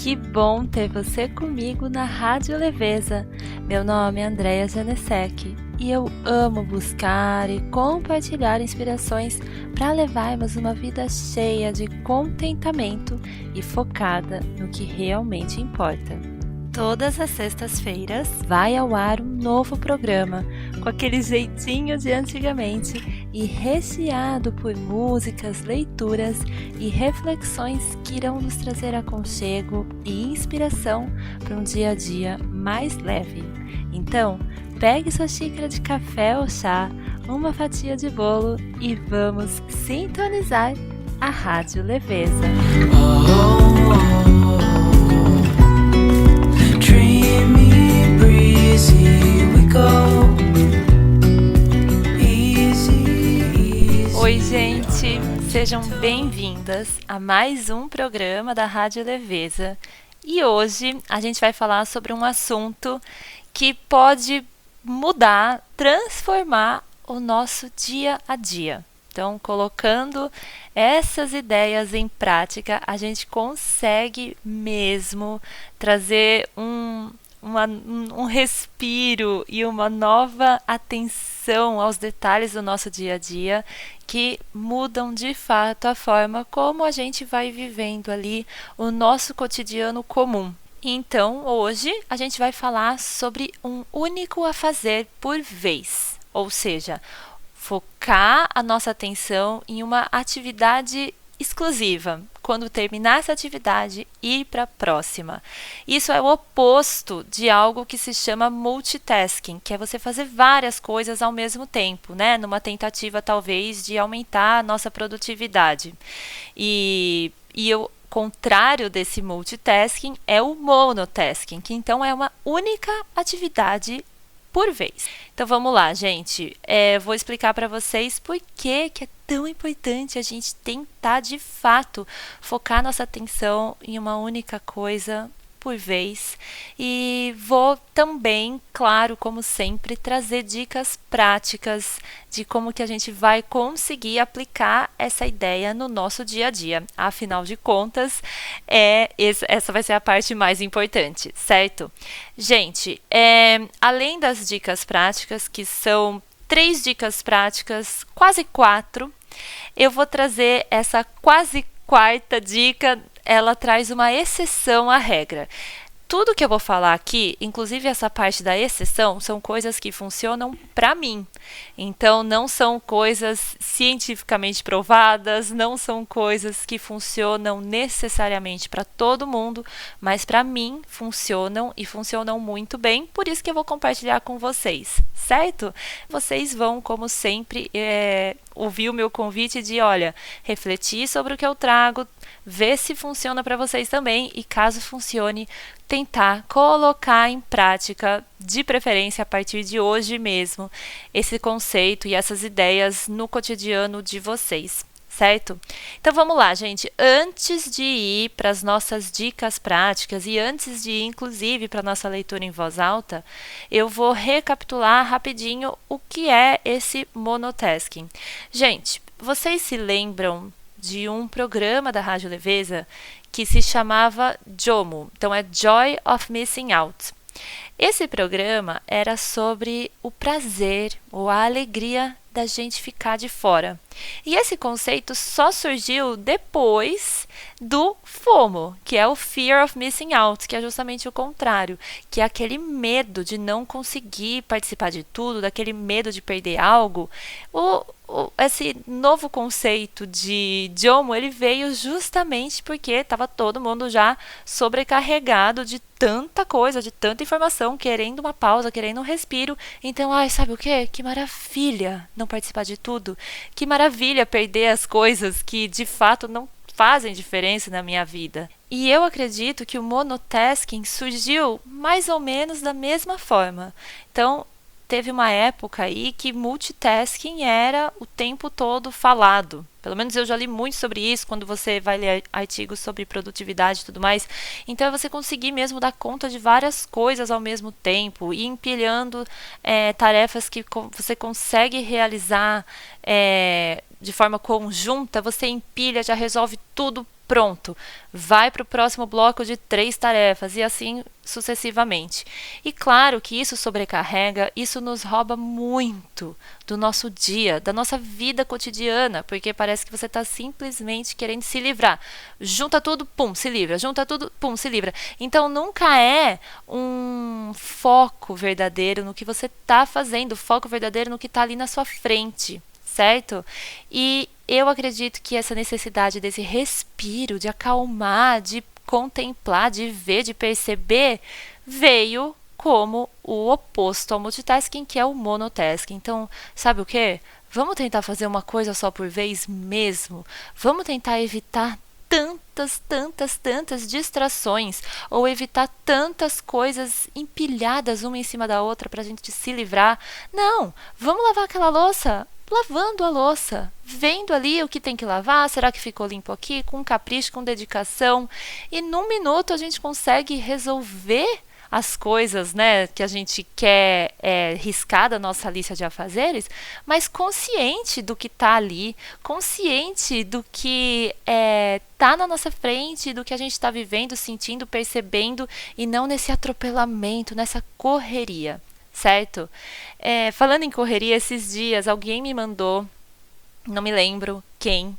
Que bom ter você comigo na Rádio Leveza. Meu nome é Andréia Janesek e eu amo buscar e compartilhar inspirações para levarmos uma vida cheia de contentamento e focada no que realmente importa. Todas as sextas-feiras vai ao ar um novo programa com aquele jeitinho de antigamente e recheado por músicas, leituras e reflexões que irão nos trazer aconchego e inspiração para um dia a dia mais leve. Então, pegue sua xícara de café ou chá, uma fatia de bolo e vamos sintonizar a Rádio Leveza. Oi, gente! Sejam bem-vindas a mais um programa da Rádio Leveza. E hoje a gente vai falar sobre um assunto que pode mudar, transformar o nosso dia a dia. Então, colocando essas ideias em prática, a gente consegue mesmo trazer um respiro e uma nova atenção aos detalhes do nosso dia a dia que mudam de fato a forma como a gente vai vivendo ali o nosso cotidiano comum. Então, hoje a gente vai falar sobre um único a fazer por vez, ou seja, focar a nossa atenção em uma atividade exclusiva. Quando terminar essa atividade, ir para a próxima. Isso é o oposto de algo que se chama multitasking, que é você fazer várias coisas ao mesmo tempo, né? Numa tentativa, talvez, de aumentar a nossa produtividade. E o contrário desse multitasking é o monotasking, que então é uma única atividade por vez. Então vamos lá, gente. Vou explicar para vocês por que é tão importante a gente tentar de fato focar nossa atenção em uma única coisa por vez. E vou também, claro, como sempre, trazer dicas práticas de como que a gente vai conseguir aplicar essa ideia no nosso dia a dia. Afinal de contas, essa vai ser a parte mais importante, certo? Gente, além das dicas práticas, que são 3 dicas práticas, quase 4, eu vou trazer essa quase quarta dica. Ela traz uma exceção à regra. Tudo que eu vou falar aqui, inclusive essa parte da exceção, são coisas que funcionam para mim. Então, não são coisas cientificamente provadas, não são coisas que funcionam necessariamente para todo mundo, mas para mim funcionam e funcionam muito bem, por isso que eu vou compartilhar com vocês, certo? Vocês vão, como sempre, ouvir o meu convite de, refletir sobre o que eu trago, ver se funciona para vocês também e, caso funcione, tentar colocar em prática, de preferência a partir de hoje mesmo, esse conceito e essas ideias no cotidiano de vocês, certo? Então vamos lá, gente. Antes de ir para as nossas dicas práticas e antes de ir, inclusive, para a nossa leitura em voz alta, eu vou recapitular rapidinho o que é esse monotasking. Gente, vocês se lembram de um programa da Rádio Leveza que se chamava JOMO, então é Joy of Missing Out. Esse programa era sobre o prazer ou a alegria da gente ficar de fora. E esse conceito só surgiu depois do FOMO, que é o Fear of Missing Out, que é justamente o contrário, que é aquele medo de não conseguir participar de tudo, daquele medo de perder algo. Esse novo conceito de JOMO, ele veio justamente porque estava todo mundo já sobrecarregado de tanta coisa, de tanta informação, querendo uma pausa, querendo um respiro. Então, sabe o quê? Que maravilha não participar de tudo. Que maravilha perder as coisas que de fato não fazem diferença na minha vida. E eu acredito que o monotasking surgiu mais ou menos da mesma forma. Então, teve uma época aí que multitasking era o tempo todo falado. Pelo menos eu já li muito sobre isso, quando você vai ler artigos sobre produtividade e tudo mais. Então, é você conseguir mesmo dar conta de várias coisas ao mesmo tempo e empilhando tarefas que você consegue realizar de forma conjunta. Você empilha, já resolve tudo Pronto, vai para o próximo bloco de 3 tarefas e assim sucessivamente. E claro que isso sobrecarrega, isso nos rouba muito do nosso dia, da nossa vida cotidiana, porque parece que você está simplesmente querendo se livrar. Junta tudo, pum, se livra. Junta tudo, pum, se livra. Então nunca é um foco verdadeiro no que você está fazendo, foco verdadeiro no que está ali na sua frente, certo? E eu acredito que essa necessidade desse respiro, de acalmar, de contemplar, de ver, de perceber, veio como o oposto ao multitasking, que é o monotasking. Então, sabe o que? Vamos tentar fazer uma coisa só por vez mesmo. Vamos tentar evitar tantas distrações ou evitar tantas coisas empilhadas uma em cima da outra para a gente se livrar. Não, vamos lavar aquela louça lavando a louça, vendo ali o que tem que lavar, será que ficou limpo aqui, com capricho, com dedicação, e num minuto a gente consegue resolver as coisas, né, que a gente quer riscar da nossa lista de afazeres, mas consciente do que está ali, consciente do que está na nossa frente, do que a gente está vivendo, sentindo, percebendo, e não nesse atropelamento, nessa correria. Certo? Falando em correria, esses dias alguém me mandou, não me lembro quem,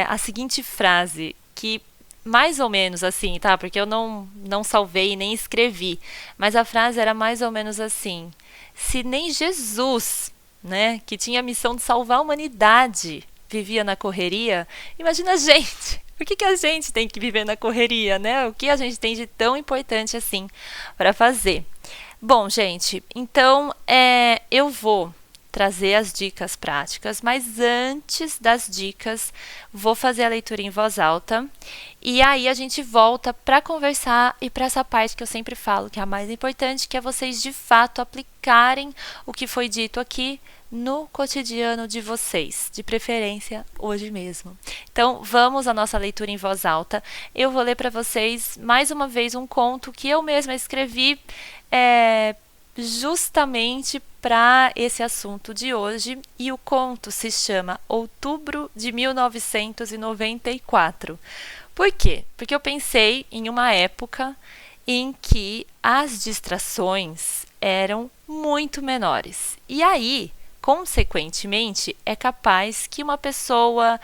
a seguinte frase, que mais ou menos assim, tá? Porque eu não salvei nem escrevi, mas a frase era mais ou menos assim: se nem Jesus, né, que tinha a missão de salvar a humanidade, vivia na correria, imagina a gente. Por que a gente tem que viver na correria, né? O que a gente tem de tão importante assim para fazer? Bom, gente, então eu vou trazer as dicas práticas, mas antes das dicas, vou fazer a leitura em voz alta e aí a gente volta para conversar e para essa parte que eu sempre falo, que é a mais importante, que é vocês de fato aplicarem o que foi dito aqui no cotidiano de vocês, de preferência hoje mesmo. Então, vamos à nossa leitura em voz alta. Eu vou ler para vocês mais uma vez um conto que eu mesma escrevi justamente para esse assunto de hoje, e o conto se chama Outubro de 1994. Por quê? Porque eu pensei em uma época em que as distrações eram muito menores. E aí, consequentemente, é capaz que uma pessoa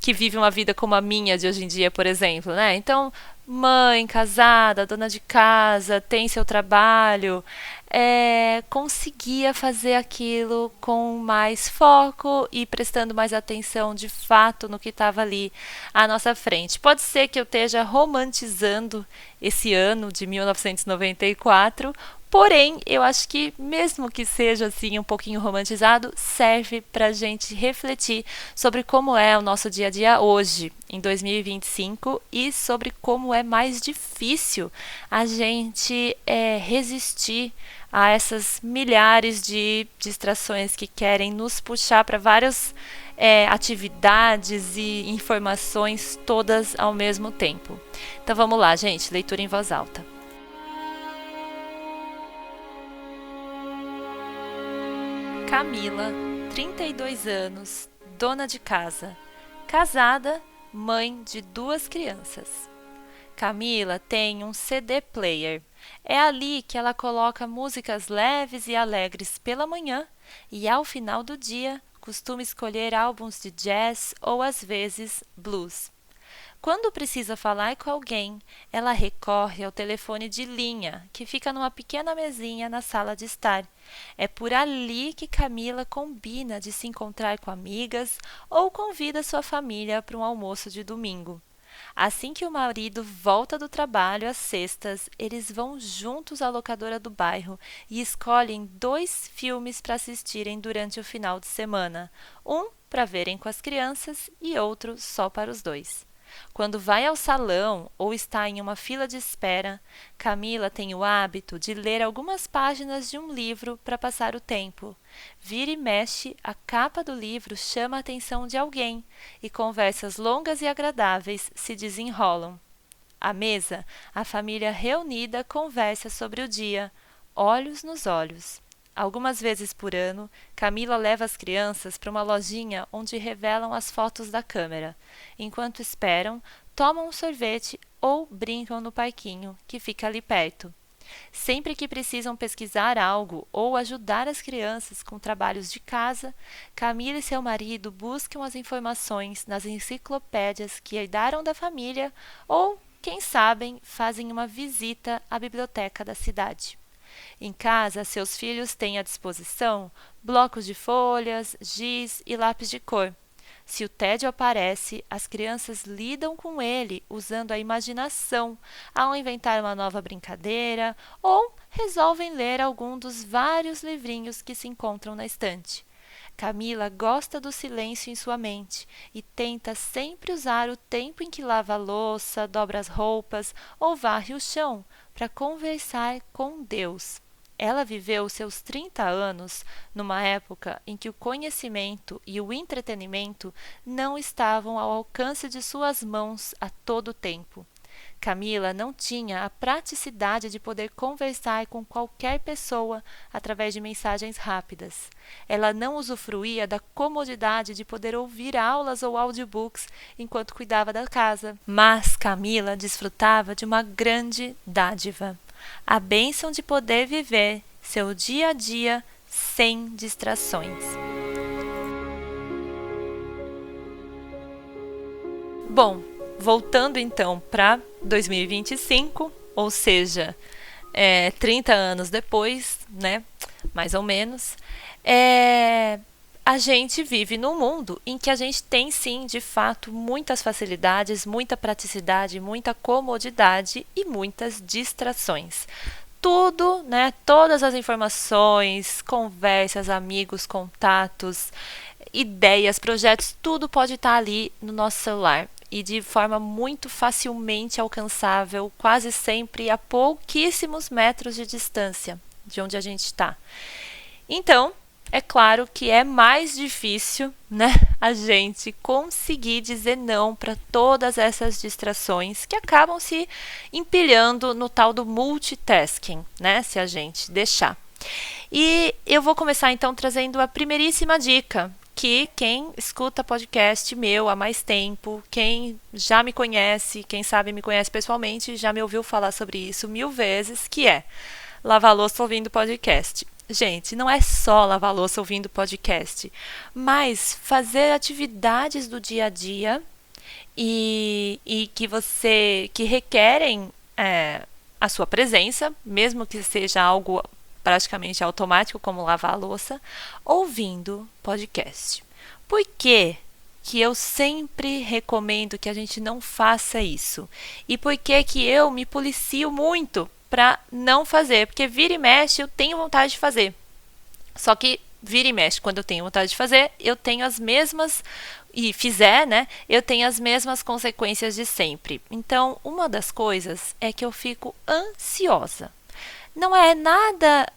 que vive uma vida como a minha de hoje em dia, por exemplo, né? Então, mãe, casada, dona de casa, tem seu trabalho, conseguia fazer aquilo com mais foco e prestando mais atenção de fato no que estava ali à nossa frente. Pode ser que eu esteja romantizando esse ano de 1994, porém, eu acho que mesmo que seja assim um pouquinho romantizado, serve para a gente refletir sobre como é o nosso dia a dia hoje, em 2025, e sobre como é mais difícil a gente resistir a essas milhares de distrações que querem nos puxar para várias atividades e informações todas ao mesmo tempo. Então vamos lá, gente, leitura em voz alta. Camila, 32 anos, dona de casa, casada, mãe de 2 crianças. Camila tem um CD player. É ali que ela coloca músicas leves e alegres pela manhã e, ao final do dia, costuma escolher álbuns de jazz ou, às vezes, blues. Quando precisa falar com alguém, ela recorre ao telefone de linha, que fica numa pequena mesinha na sala de estar. É por ali que Camila combina de se encontrar com amigas ou convida sua família para um almoço de domingo. Assim que o marido volta do trabalho às sextas, eles vão juntos à locadora do bairro e escolhem 2 filmes para assistirem durante o final de semana. Um para verem com as crianças e outro só para os 2. Quando vai ao salão ou está em uma fila de espera, Camila tem o hábito de ler algumas páginas de um livro para passar o tempo. Vira e mexe, a capa do livro chama a atenção de alguém e conversas longas e agradáveis se desenrolam. À mesa, a família reunida conversa sobre o dia, olhos nos olhos. Algumas vezes por ano, Camila leva as crianças para uma lojinha onde revelam as fotos da câmera. Enquanto esperam, tomam um sorvete ou brincam no parquinho, que fica ali perto. Sempre que precisam pesquisar algo ou ajudar as crianças com trabalhos de casa, Camila e seu marido buscam as informações nas enciclopédias que herdaram da família ou, quem sabe, fazem uma visita à biblioteca da cidade. Em casa, seus filhos têm à disposição blocos de folhas, giz e lápis de cor. Se o tédio aparece, as crianças lidam com ele usando a imaginação ao inventar uma nova brincadeira ou resolvem ler algum dos vários livrinhos que se encontram na estante. Camila gosta do silêncio em sua mente e tenta sempre usar o tempo em que lava a louça, dobra as roupas ou varre o chão para conversar com Deus. Ela viveu seus 30 anos numa época em que o conhecimento e o entretenimento não estavam ao alcance de suas mãos a todo tempo. Camila não tinha a praticidade de poder conversar com qualquer pessoa através de mensagens rápidas. Ela não usufruía da comodidade de poder ouvir aulas ou audiobooks enquanto cuidava da casa. Mas Camila desfrutava de uma grande dádiva: a bênção de poder viver seu dia a dia sem distrações. Bom, voltando então para 2025, ou seja, 30 anos depois, né, mais ou menos, a gente vive num mundo em que a gente tem sim, de fato, muitas facilidades, muita praticidade, muita comodidade e muitas distrações. Tudo, né, todas as informações, conversas, amigos, contatos, ideias, projetos, tudo pode estar ali no nosso celular e de forma muito facilmente alcançável, quase sempre a pouquíssimos metros de distância de onde a gente está. Então, é claro que é mais difícil, né, a gente conseguir dizer não para todas essas distrações que acabam se empilhando no tal do multitasking, né, se a gente deixar. E eu vou começar então trazendo a primeiríssima dica, que quem escuta podcast meu há mais tempo, quem já me conhece, quem sabe me conhece pessoalmente, já me ouviu falar sobre isso 1000 vezes, que é lavar louça ouvindo podcast. Gente, não é só lavar louça ouvindo podcast, mas fazer atividades do dia a dia e que requerem a sua presença, mesmo que seja algo praticamente automático, como lavar a louça, ouvindo podcast. Por quê que eu sempre recomendo que a gente não faça isso? E por que eu me policio muito para não fazer? Porque vira e mexe eu tenho vontade de fazer. Só que vira e mexe, quando eu tenho vontade de fazer, eu tenho as mesmas, e fizer, né, eu tenho as mesmas consequências de sempre. Então, uma das coisas é que eu fico ansiosa. Não é nada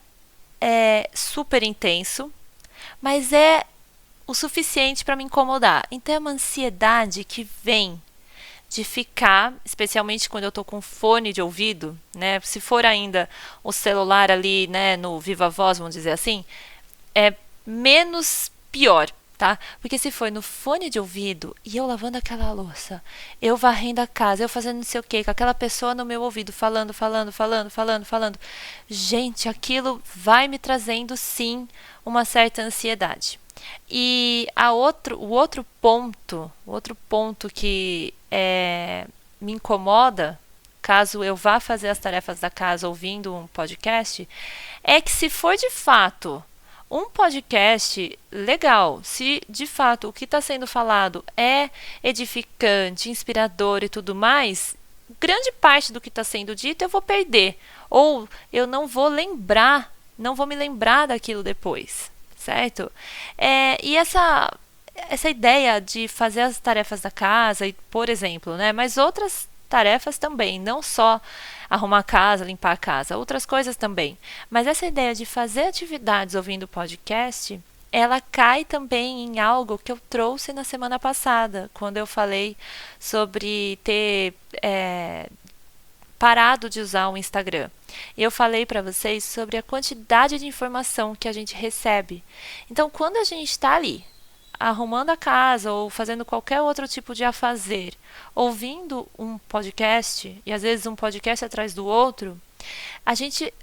super intenso, mas é o suficiente para me incomodar. Então é uma ansiedade que vem de ficar, especialmente quando eu estou com fone de ouvido, né? Se for ainda o celular ali, né, no Viva Voz, vamos dizer assim, é menos pior, tá? Porque se for no fone de ouvido e eu lavando aquela louça, eu varrendo a casa, eu fazendo não sei o que, com aquela pessoa no meu ouvido falando, gente, aquilo vai me trazendo sim uma certa ansiedade. E o outro ponto que me incomoda, caso eu vá fazer as tarefas da casa ouvindo um podcast, é que se for de fato um podcast legal, se de fato o que está sendo falado é edificante, inspirador e tudo mais, grande parte do que está sendo dito eu vou perder, ou eu não vou me lembrar daquilo depois, certo? E essa ideia de fazer as tarefas da casa, por exemplo, né, mas outras tarefas também, não só arrumar a casa, limpar a casa, outras coisas também. Mas essa ideia de fazer atividades ouvindo podcast, ela cai também em algo que eu trouxe na semana passada, quando eu falei sobre ter parado de usar o Instagram. Eu falei para vocês sobre a quantidade de informação que a gente recebe. Então, quando a gente está ali, arrumando a casa ou fazendo qualquer outro tipo de afazer, ouvindo um podcast, e às vezes um podcast atrás do outro, a gente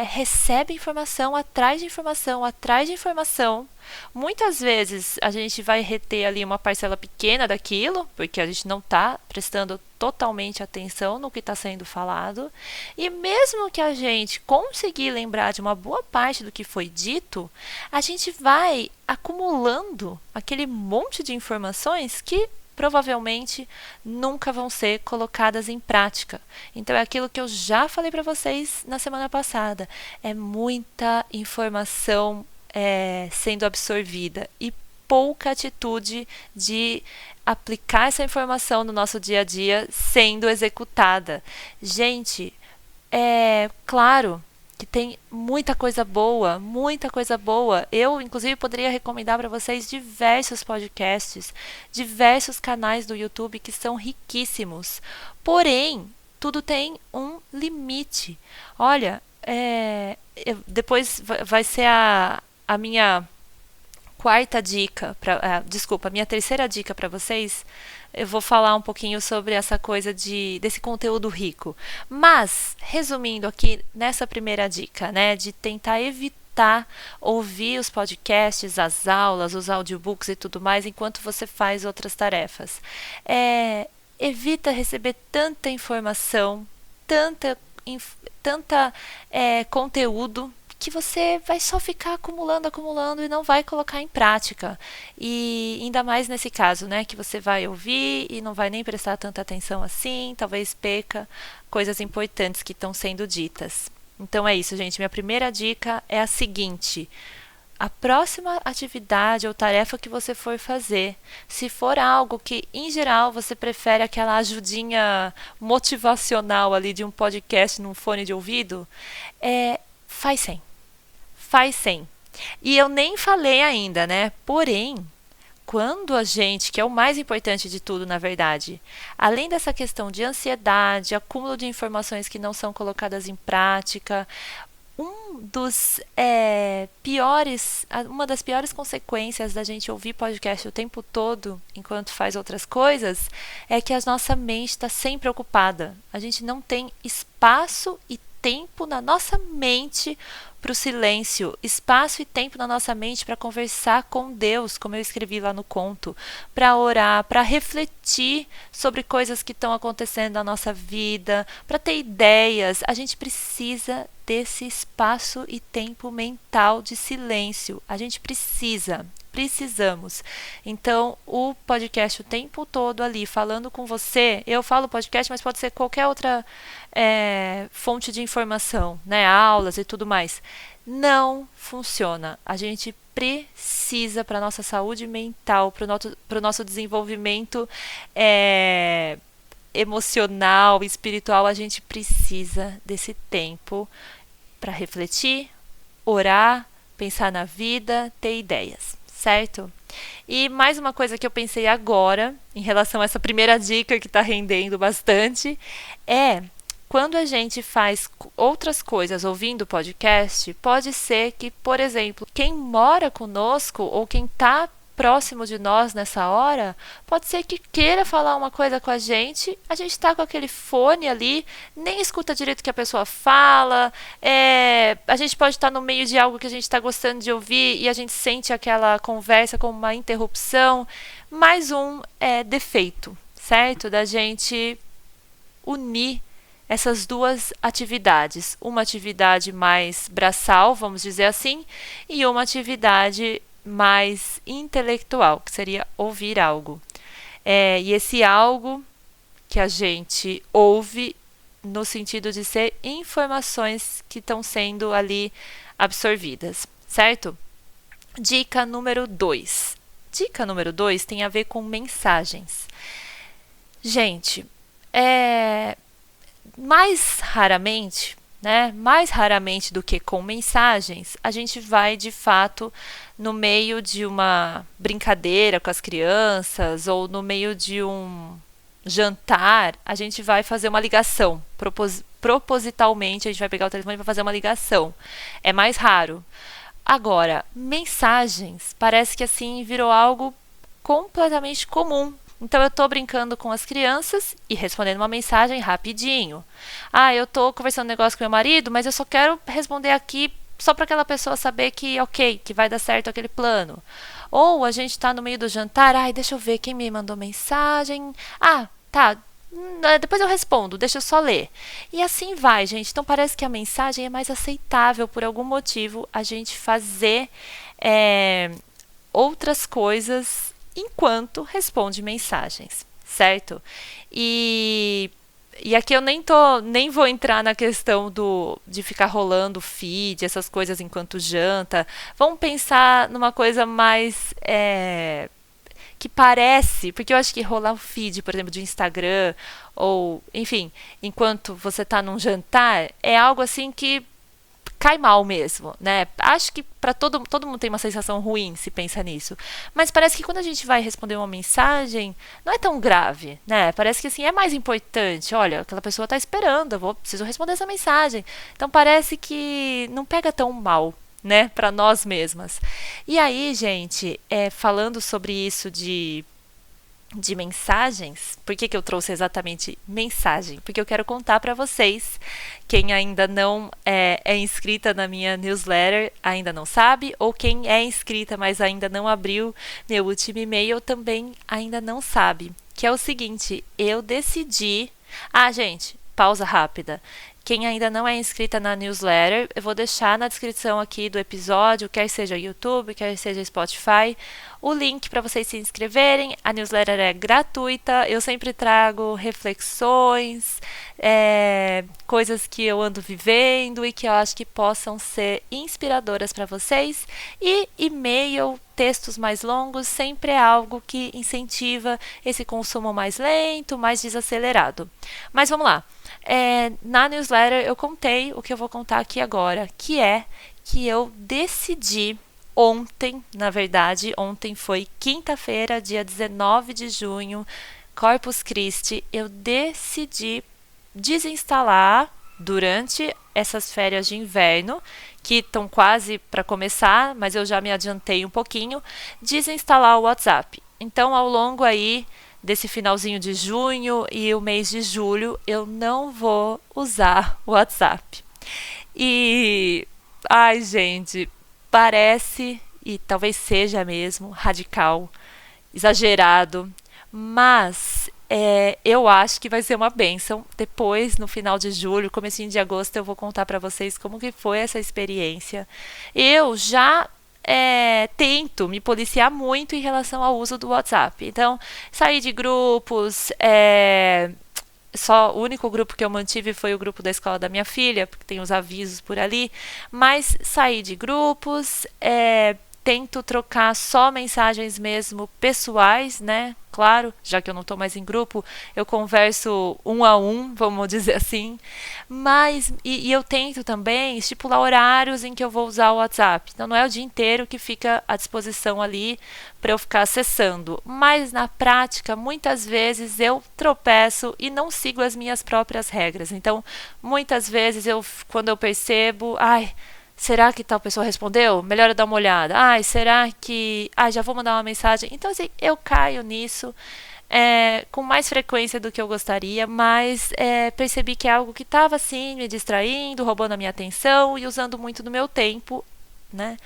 recebe informação atrás de informação, atrás de informação. Muitas vezes a gente vai reter ali uma parcela pequena daquilo, porque a gente não está prestando totalmente atenção no que está sendo falado. E mesmo que a gente conseguir lembrar de uma boa parte do que foi dito, a gente vai acumulando aquele monte de informações que provavelmente nunca vão ser colocadas em prática. Então é aquilo que eu já falei para vocês na semana passada. É muita informação sendo absorvida e pouca atitude de aplicar essa informação no nosso dia a dia sendo executada. Gente, é claro que tem muita coisa boa, muita coisa boa. Eu, inclusive, poderia recomendar para vocês diversos podcasts, diversos canais do YouTube que são riquíssimos. Porém, tudo tem um limite. Olha, depois vai ser a minha quarta dica, desculpa, a minha terceira dica para vocês. Eu vou falar um pouquinho sobre essa coisa desse conteúdo rico. Mas, resumindo aqui nessa primeira dica, né, de tentar evitar ouvir os podcasts, as aulas, os audiobooks e tudo mais enquanto você faz outras tarefas. Evita receber tanta informação, tanta conteúdo que você vai só ficar acumulando e não vai colocar em prática. E ainda mais nesse caso, né, que você vai ouvir e não vai nem prestar tanta atenção assim, talvez perca coisas importantes que estão sendo ditas. Então é isso, gente. Minha primeira dica é a seguinte: a próxima atividade ou tarefa que você for fazer, se for algo que, em geral, você prefere aquela ajudinha motivacional ali de um podcast num fone de ouvido, faz sem. Faz sem. E eu nem falei ainda, né? Porém, quando a gente, que é o mais importante de tudo, na verdade, além dessa questão de ansiedade, acúmulo de informações que não são colocadas em prática, uma das piores consequências da gente ouvir podcast o tempo todo enquanto faz outras coisas é que a nossa mente está sempre ocupada. A gente não tem espaço e tempo na nossa mente para o silêncio, espaço e tempo na nossa mente para conversar com Deus, como eu escrevi lá no conto, para orar, para refletir sobre coisas que estão acontecendo na nossa vida, para ter ideias. A gente precisa desse espaço e tempo mental de silêncio. A gente precisamos. Então, o podcast o tempo todo ali, falando com você, eu falo podcast, mas pode ser qualquer outra fonte de informação, né, aulas e tudo mais, não funciona. A gente precisa, para a nossa saúde mental, para o nosso desenvolvimento emocional, espiritual, a gente precisa desse tempo para refletir, orar, pensar na vida, ter ideias, certo? E mais uma coisa que eu pensei agora, em relação a essa primeira dica que está rendendo bastante, quando a gente faz outras coisas ouvindo podcast, pode ser que, por exemplo, quem mora conosco ou quem está próximo de nós nessa hora, pode ser que queira falar uma coisa com a gente está com aquele fone ali, nem escuta direito o que a pessoa fala, a gente pode estar no meio de algo que a gente está gostando de ouvir e a gente sente aquela conversa como uma interrupção. Mais um defeito, certo? Da gente unir essas duas atividades, uma atividade mais braçal, vamos dizer assim, e uma atividade mais intelectual, que seria ouvir algo. E esse algo que a gente ouve no sentido de ser informações que estão sendo ali absorvidas, certo? Dica número 2. Dica número 2 tem a ver com mensagens. Gente, mais raramente do que com mensagens, a gente vai de fato no meio de uma brincadeira com as crianças ou no meio de jantar, a gente vai fazer uma ligação. Propositalmente, a gente vai pegar o telefone para fazer uma ligação. É mais raro. Agora, mensagens, parece que assim virou algo completamente comum. Então eu estou brincando com as crianças e respondendo uma mensagem rapidinho. Ah, eu estou conversando um negócio com meu marido, mas eu só quero responder aqui só para aquela pessoa saber que ok, que vai dar certo aquele plano. Ou a gente está no meio do jantar, ai, deixa eu ver quem me mandou mensagem. Ah, tá, depois eu respondo, deixa eu só ler. E assim vai, gente. Então parece que a mensagem é mais aceitável por algum motivo a gente fazer é, outras coisas enquanto responde mensagens, certo? E, e aqui eu nem vou entrar na questão de ficar rolando feed, essas coisas enquanto janta. Vamos pensar numa coisa mais que parece, porque eu acho que rolar o feed, por exemplo, de Instagram, ou, enfim, enquanto você está num jantar, é algo assim que cai mal mesmo, né? Acho que para todo mundo tem uma sensação ruim se pensa nisso. Mas parece que quando a gente vai responder uma mensagem, não é tão grave, né? Parece que assim é mais importante. Olha, aquela pessoa está esperando, preciso responder essa mensagem. Então parece que não pega tão mal, né, para nós mesmas. E aí, gente, falando sobre isso de mensagens, por que eu trouxe exatamente mensagem? Porque eu quero contar para vocês, quem ainda não é inscrita na minha newsletter, ainda não sabe, ou quem é inscrita, mas ainda não abriu meu último e-mail, também ainda não sabe, que é o seguinte, eu decidi... Ah, gente, pausa rápida. Quem ainda não é inscrita na newsletter, eu vou deixar na descrição aqui do episódio, quer seja YouTube, quer seja Spotify, o link para vocês se inscreverem. A newsletter é gratuita, eu sempre trago reflexões, coisas que eu ando vivendo e que eu acho que possam ser inspiradoras para vocês. E e-mail, textos mais longos, sempre é algo que incentiva esse consumo mais lento, mais desacelerado. Mas vamos lá. Na newsletter eu contei o que eu vou contar aqui agora, que é que eu decidi ontem, na verdade, ontem foi quinta-feira, dia 19 de junho, Corpus Christi, eu decidi desinstalar durante essas férias de inverno, que estão quase para começar, mas eu já me adiantei um pouquinho, desinstalar o WhatsApp. Então, ao longo aí desse finalzinho de junho e o mês de julho, eu não vou usar o WhatsApp. E, ai, gente, parece, e talvez seja mesmo, radical, exagerado, mas eu acho que vai ser uma bênção. Depois, no final de julho, comecinho de agosto, eu vou contar para vocês como que foi essa experiência. Eu já tento me policiar muito em relação ao uso do WhatsApp. Então, sair de grupos, só o único grupo que eu mantive foi o grupo da escola da minha filha, porque tem os avisos por ali, mas sair de grupos, tento trocar só mensagens mesmo pessoais, né? Claro, já que eu não estou mais em grupo, eu converso um a um, vamos dizer assim. Mas, e eu tento também estipular horários em que eu vou usar o WhatsApp. Então, não é o dia inteiro que fica à disposição ali para eu ficar acessando. Mas, na prática, muitas vezes eu tropeço e não sigo as minhas próprias regras. Então, muitas vezes, quando eu percebo, será que tal pessoa respondeu? Melhor eu dar uma olhada. Será que... já vou mandar uma mensagem. Então, assim, eu caio nisso com mais frequência do que eu gostaria, mas percebi que é algo que estava, assim, me distraindo, roubando a minha atenção e usando muito do meu tempo, né?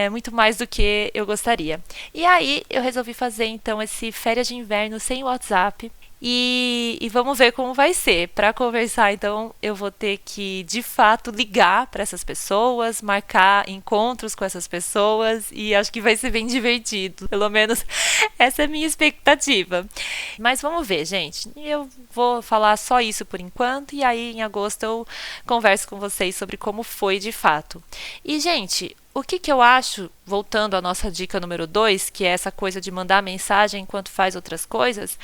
Muito mais do que eu gostaria. E aí, eu resolvi fazer, então, esse férias de inverno sem WhatsApp. E vamos ver como vai ser. Para conversar, então, eu vou ter que, de fato, ligar para essas pessoas, marcar encontros com essas pessoas e acho que vai ser bem divertido. Pelo menos essa é a minha expectativa. Mas vamos ver, gente. Eu vou falar só isso por enquanto e aí em agosto eu converso com vocês sobre como foi de fato. E, gente, o que que eu acho, voltando à nossa dica número 2, que é essa coisa de mandar mensagem enquanto faz outras coisas,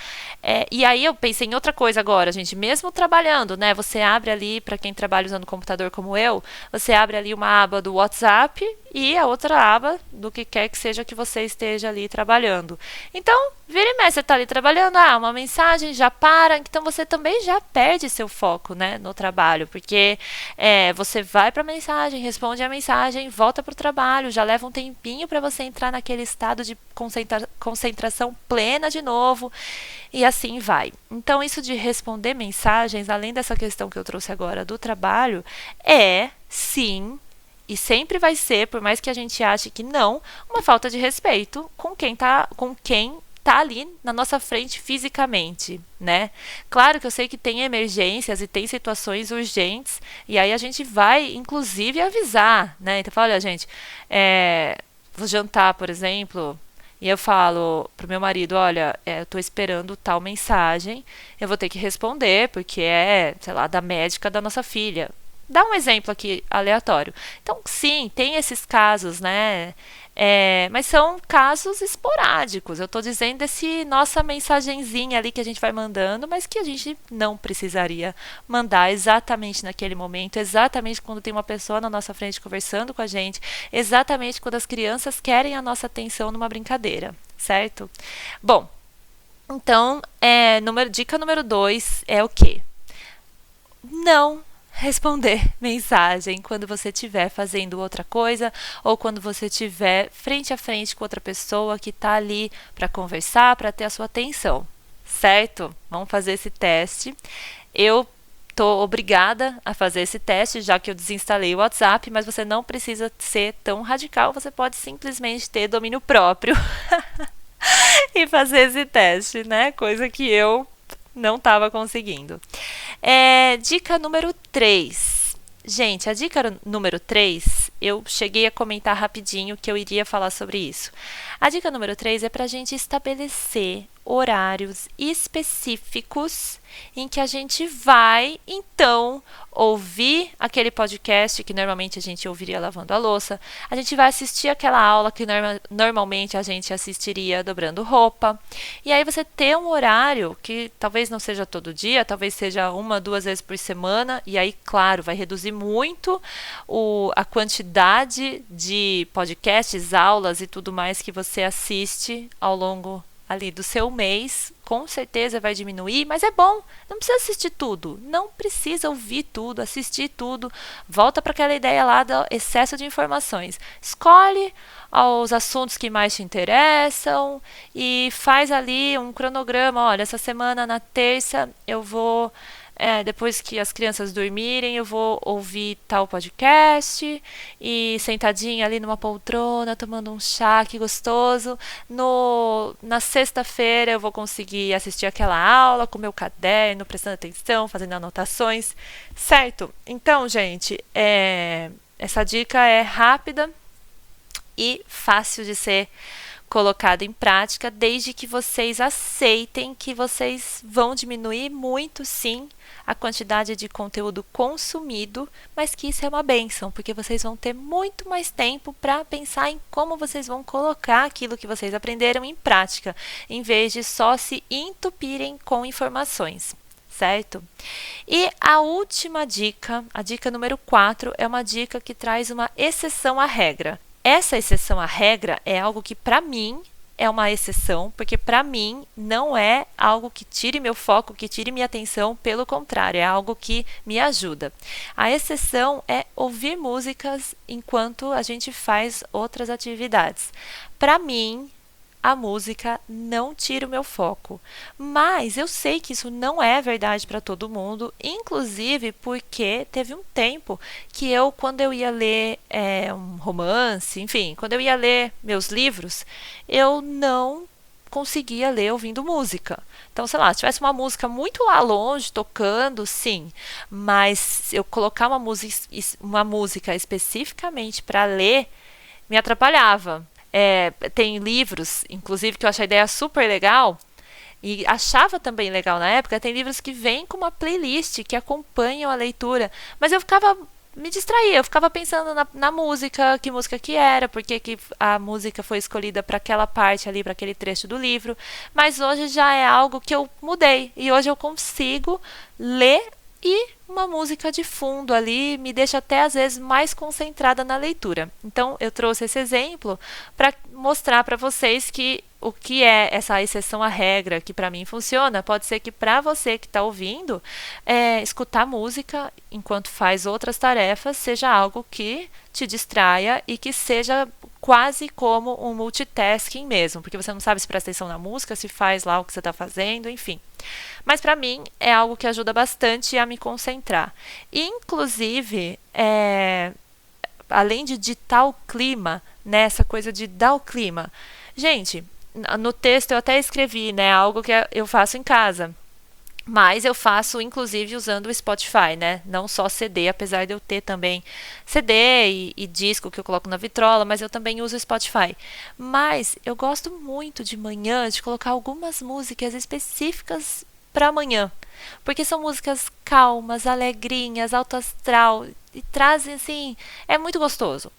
e aí eu pensei em outra coisa agora, gente, mesmo trabalhando, né? Você abre ali, para quem trabalha usando computador como eu, você abre ali uma aba do WhatsApp e a outra aba do que quer que seja que você esteja ali trabalhando. Então, vira e mexe, você está ali trabalhando, uma mensagem, já para, então você também já perde seu foco, né, no trabalho, porque você vai para a mensagem, responde a mensagem, volta para o trabalho, já leva um tempinho para você entrar naquele estado de concentração plena de novo, e assim vai. Então, isso de responder mensagens, além dessa questão que eu trouxe agora do trabalho, sim, e sempre vai ser, por mais que a gente ache que não, uma falta de respeito com quem tá ali na nossa frente fisicamente, né? Claro que eu sei que tem emergências e tem situações urgentes, e aí a gente vai, inclusive, avisar, né? Então, fala, olha, gente, vou jantar, por exemplo, e eu falo pro meu marido, olha, eu tô esperando tal mensagem, eu vou ter que responder, porque sei lá, da médica da nossa filha. Dá um exemplo aqui aleatório. Então, sim, tem esses casos, né? Mas são casos esporádicos. Eu estou dizendo esse nossa mensagenzinha ali que a gente vai mandando, mas que a gente não precisaria mandar exatamente naquele momento, exatamente quando tem uma pessoa na nossa frente conversando com a gente, exatamente quando as crianças querem a nossa atenção numa brincadeira, certo? Bom, então, dica número 2 é o quê? Não responder mensagem quando você estiver fazendo outra coisa ou quando você estiver frente a frente com outra pessoa que está ali para conversar, para ter a sua atenção, certo? Vamos fazer esse teste. Eu estou obrigada a fazer esse teste, já que eu desinstalei o WhatsApp, mas você não precisa ser tão radical, você pode simplesmente ter domínio próprio e fazer esse teste, né? Coisa que eu não estava conseguindo. Dica número 3. Gente, a dica número 3, eu cheguei a comentar rapidinho que eu iria falar sobre isso. A dica número 3 é para a gente estabelecer horários específicos em que a gente vai, então, ouvir aquele podcast que normalmente a gente ouviria lavando a louça, a gente vai assistir aquela aula que normalmente a gente assistiria dobrando roupa, e aí você ter um horário que talvez não seja todo dia, talvez seja 1, 2 vezes por semana, e aí, claro, vai reduzir muito a quantidade de podcasts, aulas e tudo mais que você assiste ao longo ali do seu mês, com certeza vai diminuir, mas é bom, não precisa assistir tudo, não precisa ouvir tudo, assistir tudo, volta para aquela ideia lá do excesso de informações, escolhe os assuntos que mais te interessam e faz ali um cronograma, olha, essa semana na terça eu vou depois que as crianças dormirem, eu vou ouvir tal podcast e sentadinha ali numa poltrona, tomando um chá, que gostoso. Na sexta-feira eu vou conseguir assistir aquela aula com meu caderno, prestando atenção, fazendo anotações, certo? Então, gente, essa dica é rápida e fácil de ser colocada em prática, desde que vocês aceitem que vocês vão diminuir muito, sim, a quantidade de conteúdo consumido, mas que isso é uma bênção, porque vocês vão ter muito mais tempo para pensar em como vocês vão colocar aquilo que vocês aprenderam em prática, em vez de só se entupirem com informações, certo? E a última dica, a dica número 4, é uma dica que traz uma exceção à regra. Essa exceção à regra é algo que, para mim, é uma exceção, porque, para mim, não é algo que tire meu foco, que tire minha atenção, pelo contrário, é algo que me ajuda. A exceção é ouvir músicas enquanto a gente faz outras atividades. Para mim, a música não tira o meu foco, mas eu sei que isso não é verdade para todo mundo, inclusive porque teve um tempo que quando eu ia ler um romance, enfim, quando eu ia ler meus livros, eu não conseguia ler ouvindo música. Então, sei lá, se tivesse uma música muito lá longe, tocando, sim, mas se eu colocar uma música especificamente para ler, me atrapalhava. Tem livros, inclusive, que eu achei a ideia super legal e achava também legal na época, tem livros que vêm com uma playlist que acompanham a leitura, mas eu ficava me distraía. Eu ficava pensando na música, que música que era, por que a música foi escolhida para aquela parte ali, para aquele trecho do livro. Mas hoje já é algo que eu mudei e hoje eu consigo ler e uma música de fundo ali me deixa até às vezes mais concentrada na leitura. Então eu trouxe esse exemplo para mostrar para vocês que o que é essa exceção à regra que para mim funciona, pode ser que para você que está ouvindo, escutar música enquanto faz outras tarefas seja algo que te distraia e que seja quase como um multitasking mesmo, porque você não sabe se presta atenção na música, se faz lá o que você está fazendo, enfim. Mas para mim é algo que ajuda bastante a me concentrar. Inclusive, além de ditar o clima, né, essa coisa de dar o clima. Gente, no texto eu até escrevi, né, algo que eu faço em casa. Mas eu faço, inclusive, usando o Spotify, né? Não só CD, apesar de eu ter também CD e disco que eu coloco na vitrola, mas eu também uso o Spotify. Mas eu gosto muito de manhã de colocar algumas músicas específicas para amanhã. Porque são músicas calmas, alegrinhas, alto astral e trazem, assim, é muito gostoso.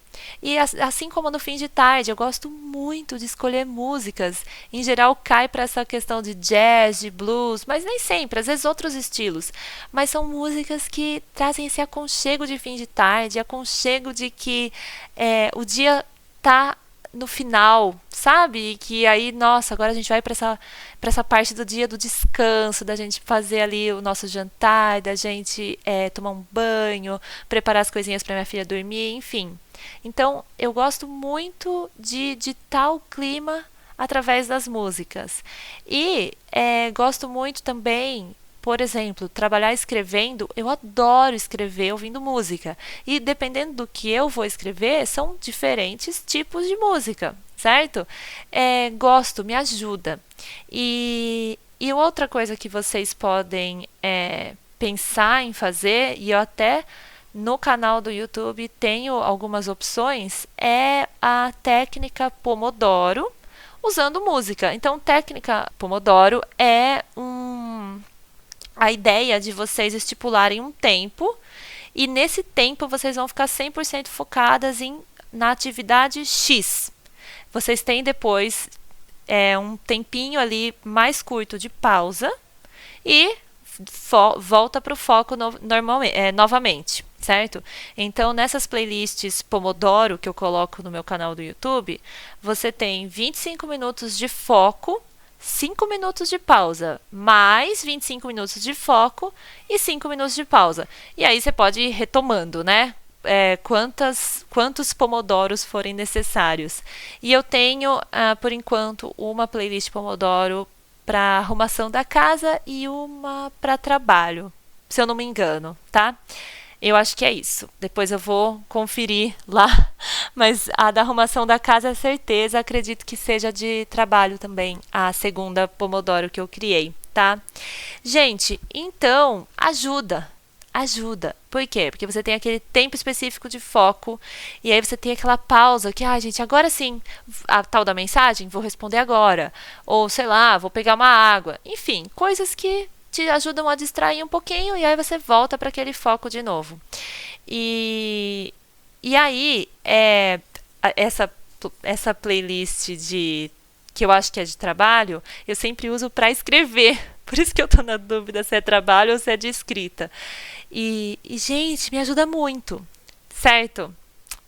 E assim como no fim de tarde, eu gosto muito de escolher músicas. Em geral, cai para essa questão de jazz, de blues, mas nem sempre, às vezes outros estilos. Mas são músicas que trazem esse aconchego de fim de tarde, aconchego de que o dia tá no final, sabe? E que aí, nossa, agora a gente vai para essa parte do dia do descanso, da gente fazer ali o nosso jantar, da gente tomar um banho, preparar as coisinhas para minha filha dormir, enfim. Então, eu gosto muito de ditar o clima através das músicas. E gosto muito também, por exemplo, trabalhar escrevendo. Eu adoro escrever ouvindo música. E dependendo do que eu vou escrever, são diferentes tipos de música, certo? Gosto, me ajuda. E outra coisa que vocês podem pensar em fazer, e eu até no canal do YouTube tenho algumas opções, é a técnica Pomodoro usando música. Então, técnica Pomodoro é a ideia de vocês estipularem um tempo e nesse tempo vocês vão ficar 100% focadas na atividade X. Vocês têm depois um tempinho ali mais curto de pausa e volta para o foco novamente, certo? Então, nessas playlists Pomodoro que eu coloco no meu canal do YouTube, você tem 25 minutos de foco, 5 minutos de pausa, mais 25 minutos de foco e 5 minutos de pausa. E aí você pode ir retomando, né? Quantos pomodoros forem necessários. E eu tenho, por enquanto, uma playlist Pomodoro para arrumação da casa e uma para trabalho, se eu não me engano, tá? Eu acho que é isso. Depois eu vou conferir lá, mas a da arrumação da casa é certeza, acredito que seja de trabalho também, a segunda Pomodoro que eu criei, tá? Gente, então, ajuda. Por quê? Porque você tem aquele tempo específico de foco e aí você tem aquela pausa que, gente, agora sim, a tal da mensagem, vou responder agora. Ou, sei lá, vou pegar uma água. Enfim, coisas que te ajudam a distrair um pouquinho e aí você volta para aquele foco de novo. E aí, essa playlist que eu acho que é de trabalho, eu sempre uso para escrever. Por isso que eu tô na dúvida se é trabalho ou se é de escrita. E, gente, me ajuda muito, certo?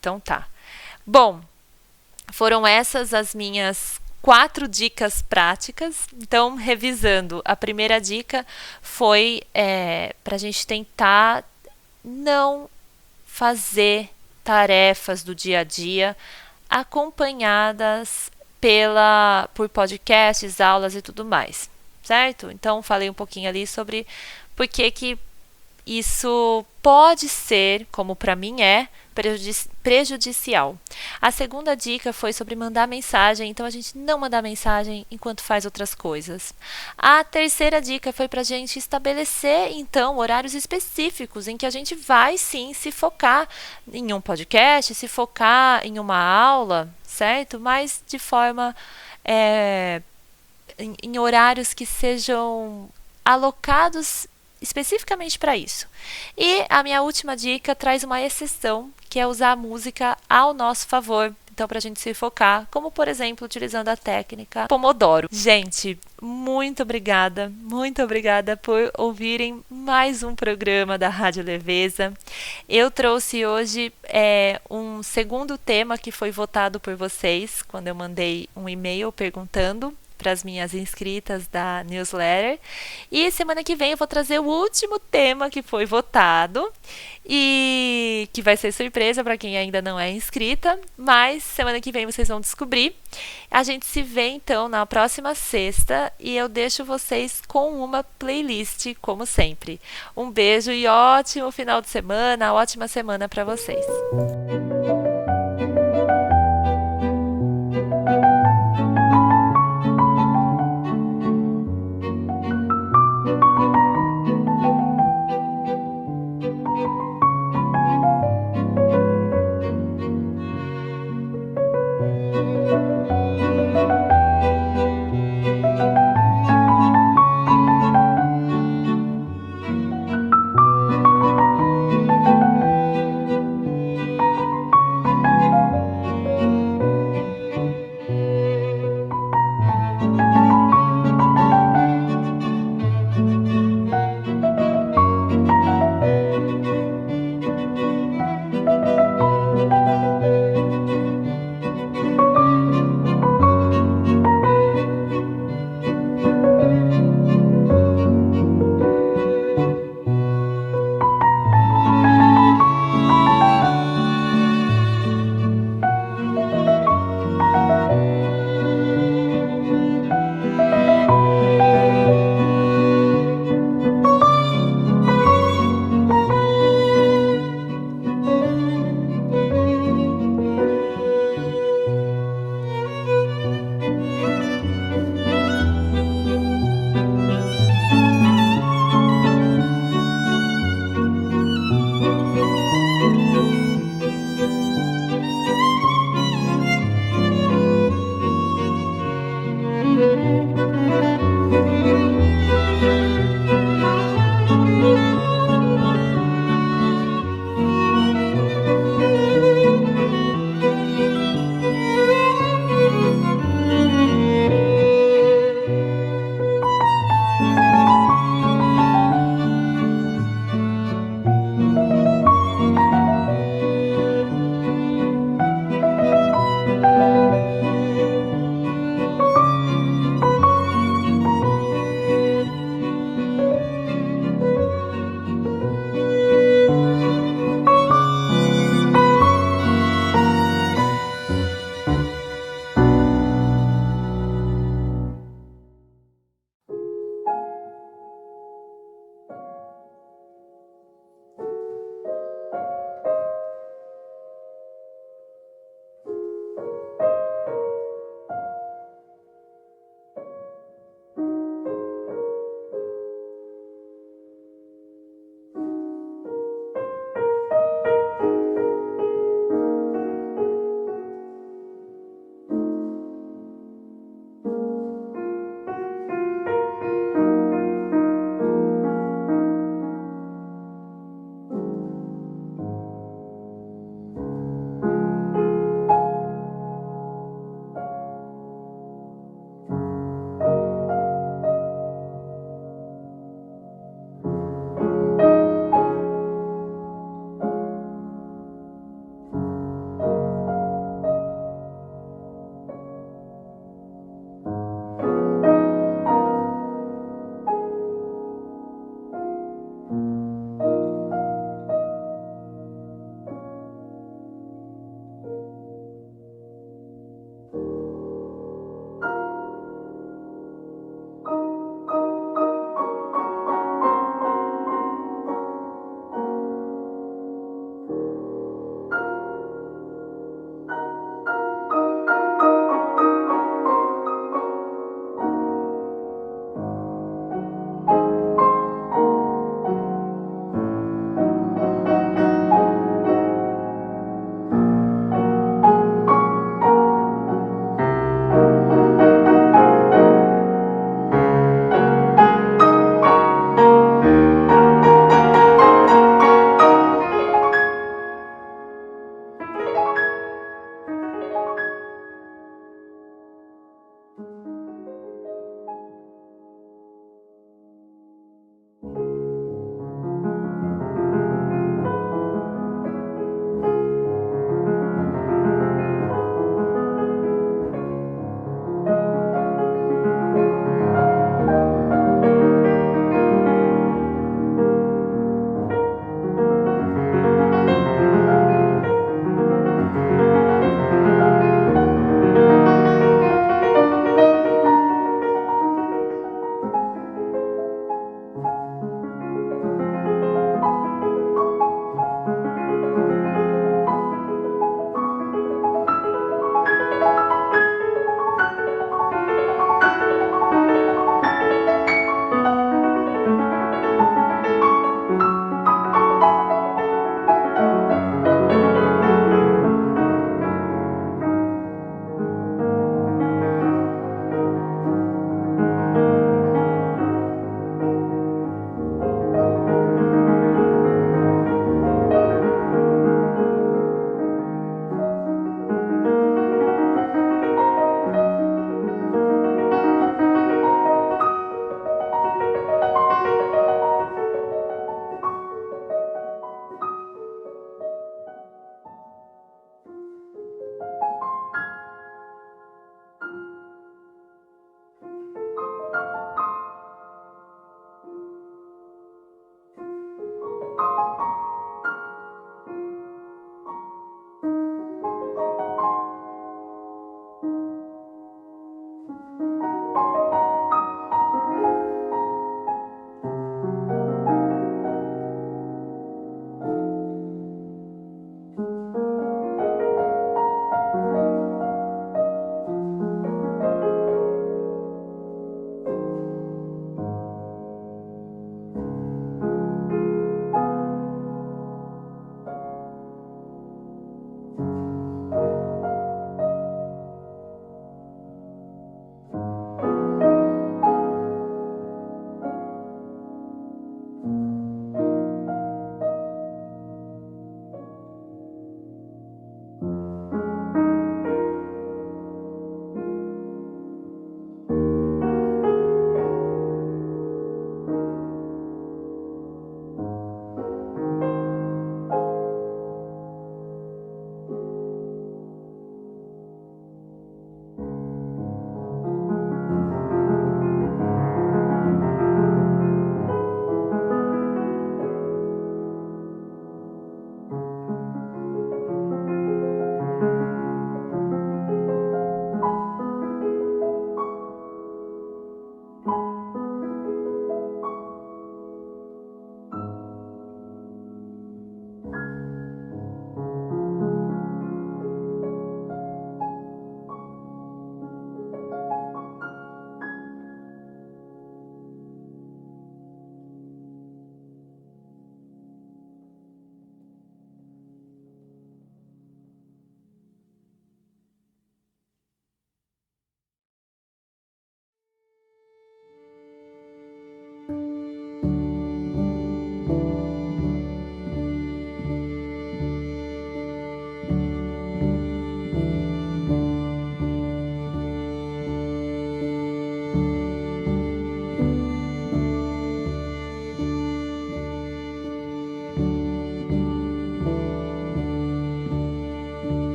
Então tá. Bom, foram essas as minhas 4 dicas práticas. Então, revisando, a primeira dica foi para a gente tentar não fazer tarefas do dia a dia acompanhadas por podcasts, aulas e tudo mais, certo? Então, falei um pouquinho ali sobre por que isso pode ser, como para mim é, prejudicial. A segunda dica foi sobre mandar mensagem, então a gente não mandar mensagem enquanto faz outras coisas. A terceira dica foi para a gente estabelecer, então, horários específicos em que a gente vai sim se focar em um podcast, se focar em uma aula, certo? Mas de forma em horários que sejam alocados especificamente para isso. E a minha última dica traz uma exceção, que é usar a música ao nosso favor. Então, para a gente se focar, como por exemplo, utilizando a técnica Pomodoro. Gente, muito obrigada por ouvirem mais um programa da Rádio Leveza. Eu trouxe hoje um segundo tema que foi votado por vocês, quando eu mandei um e-mail perguntando para as minhas inscritas da newsletter. E semana que vem eu vou trazer o último tema que foi votado e que vai ser surpresa para quem ainda não é inscrita, mas semana que vem vocês vão descobrir. A gente se vê então na próxima sexta e eu deixo vocês com uma playlist, como sempre. Um beijo e ótimo final de semana, ótima semana para vocês.